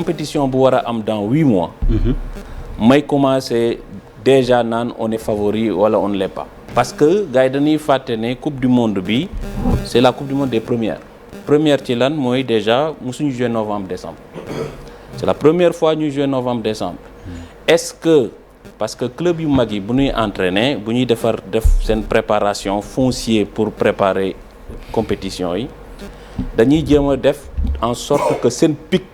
compétition bu war a am dans 8 mois. may commencer déjà naan on est favori wala on ne l'est pas. parce que gars yi dañuy fàtte ne coupe du monde bi c'est la coupe du monde des premières. première ci lan mooy déjà musuñu jouer novembre décembre. c'est la première fois ñu jouer novembre décembre. est-ce que parce que club yu mag yi bu ñuy entraîner bu ñuy def seen préparation foncier pour préparer compétition yi dañuy jéem a def en sorte que seen pic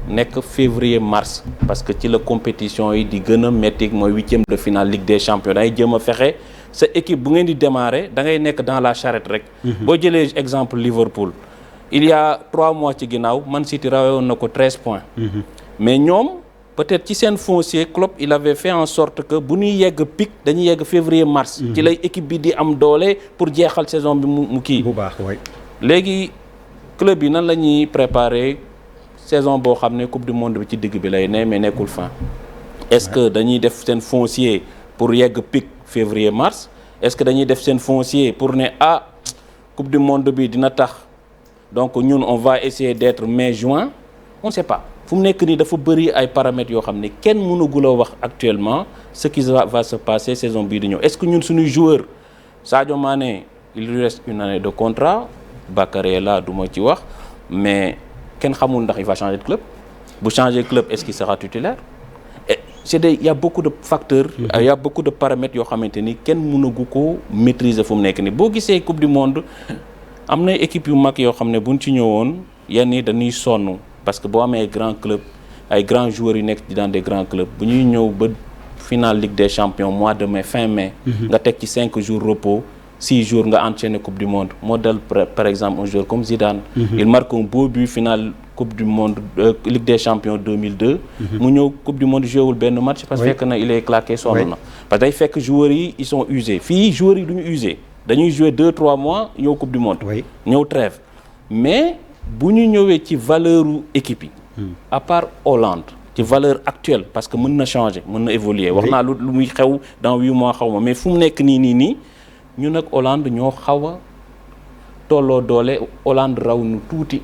nekk février mars parce que ci la compétition yi di gën a métti mooy huitième de finale Ligue des champions dangay jéem a fexe sa équipe bu ngeen di démarrer da ngay nekk dans la charrette rek. boo jëlee exemple Liverpool il y a 3 mois ci ginnaaw Man City rawoon na ko 13 points. mais ñoom peut-être ci seen foncier Klopp il avait fait en sorte que bu ñuy yegg pic dañuy yegg février mars. ci lay équipe bi di am doole pour jeexal saison bi mu kii. bu baax waay. léegi club yi nan la ñuy préparer saison boo xam ne coupe du monde bi ci digg bi lay ne mais nekkul fin. est-ce que dañuy def seen foncier pour yegg pic février mars est-ce que dañuy def seen foncier pour ne coupe du monde bi dina tax donc ñun on va essayer d'être mai juin on ne sait pas. fu mu nekk nii dafa bëri ay paramètres yoo xam ne kenn mënagul a wax actuellement ce qui va se passer saison bii di ñëw est-ce que ñun suñuy joueur Sadio Mané il lui reste une année de contrat Bakary là du ma ci wax mais kenn xamul ndax il va changer de club bu changer club est-ce qu'il sera titulaire et il y a beaucoup de facteurs il y a beaucoup de paramètres yoo xamante ni kenn mënagu ko maîtriser fu mu nekk nii boo gisee coupe du monde am na équipe yu mag yoo xam ne buñ ci ñëwoon yenn yi dañuy sonn parce que boo amee grand club ay grands joueurs yu nekk dans des grands clubs bu ñuy ñëw ba finale Ligue des champions mois de mai fin mai nga teg ci 5 jours repos 6 jours nga enchaîner coupe du monde moo dal par exemple un joueur comme Zidane il marque un beau but finale coupe du monde Ligue des champions 2002 mu ñëw coupe du monde joué wul benn match parce que fekk na il est claqué sonn na parce que day fekk joueurs yi ils sont usés fii joueurs yi du ñu usé dañuy jouer 2-3 mois ñëw coupe du monde ñëw trêve mais bu ñu ñëwee ci valeur u équipe yi à part Hollande ci valeur actuelle parce que mën na changer mën na évoluer wax naa lu muy xew dans 8 mois xaw ma mais fu mu nekk nii ñun ak Hollande ñoo xaw a tolloo doole Hollande raw nu tuuti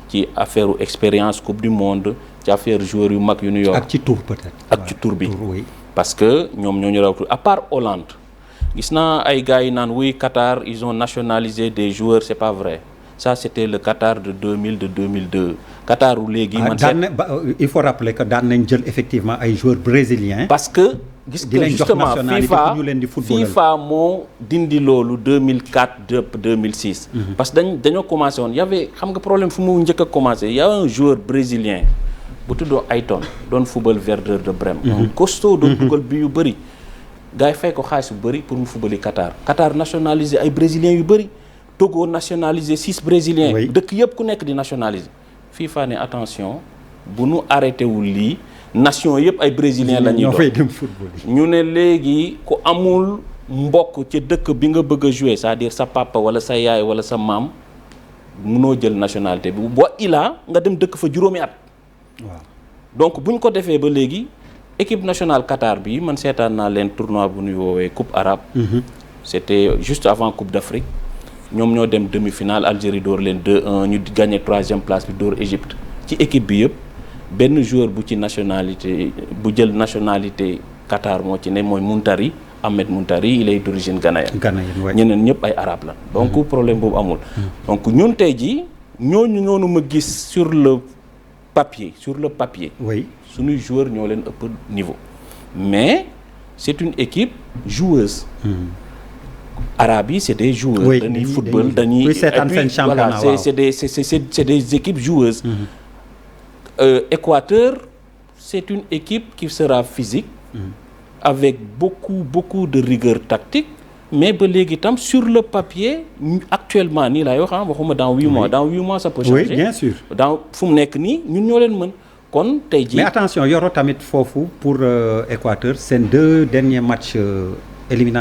ci affaire expérience coupe du monde ci affaire joueurs yu mag yu ñu yor ak ci tour peut-être ak ci tour bi parce que ñoom ñoo ñu raw tuuti à part Hollande gis naa ay gars yi naan oui Qatar ils ont nationalisé des joueurs c'est pas vrai ça c'était le Qatar de 2000 de 2002 Qatar u léegi man il faut rappeler que daan nañ jël effectivement ay joueurs brésiliens parce que gis nga justement FIFA moo dindi loolu 2004 2006 parce que dañoo commencé woon y avait xam nga problème fu mu njëkk a commencé y a un joueur brésilien bu tuddoo Ayton doon football Werder de Brême un costaud doon dugal bi yu bëri gars yi fay ko xaalis yu bëri pour mu footballi Qatar nationalisé ay brésiliens yu bëri Togo nationalisé 6 brésiliens dëkk yëpp ku nekk di nationalisé FIFA ne attention bu nu arrêté wul lii nation yëpp ay brésiliens la ñuy doon ñu ne léegi ku amul mbokk ci dëkk bi nga bëgg a jouer c'est-à-dire sa papa wala sa yaay wala sa maam mënoo jël nationalité bi boo ilaa nga dem dëkk fa juróomi at waaw donc buñ ko defee ba léegi équipe nationale Qatar bi man seetaan naa leen tournoi bu ñuy woowee coupe arabe c'était juste avant coupe d'Afrique ñoom ñoo dem demi-finale Algérie door leen 2-1 ñu gagné 3e place bi door Égypte ci équipe bi yëpp benn joueur bu ci nationalité bu jël nationalité Qatar moo ci ne mooy Muntari Ahmed Muntari il est d'origine ghanéenne ñeneen ñëpp ay arabe la donc problème boobu amul donc ñun tey jii ñooñu noonu ma gis sur le papier suñuy joueur ñoo leen ëpp niveau mais c'est une équipe joueuse arabe yi c'est des joueurs dañuy football dañuy voilà c'est des équipes joueuses Équateur c'est une équipe qui sera physique avec beaucoup de rigueur tactique mais ba léegi itam sur le papier actuellement nii laay wax waxuma dans 8 mois ça peut changer oui bien sûr dans fu mu nekk nii ñun ñoo leen mën kon tey jii mais attention Yoro tamit foofu pour Équateur seen 2 derniers matchs éliminatoires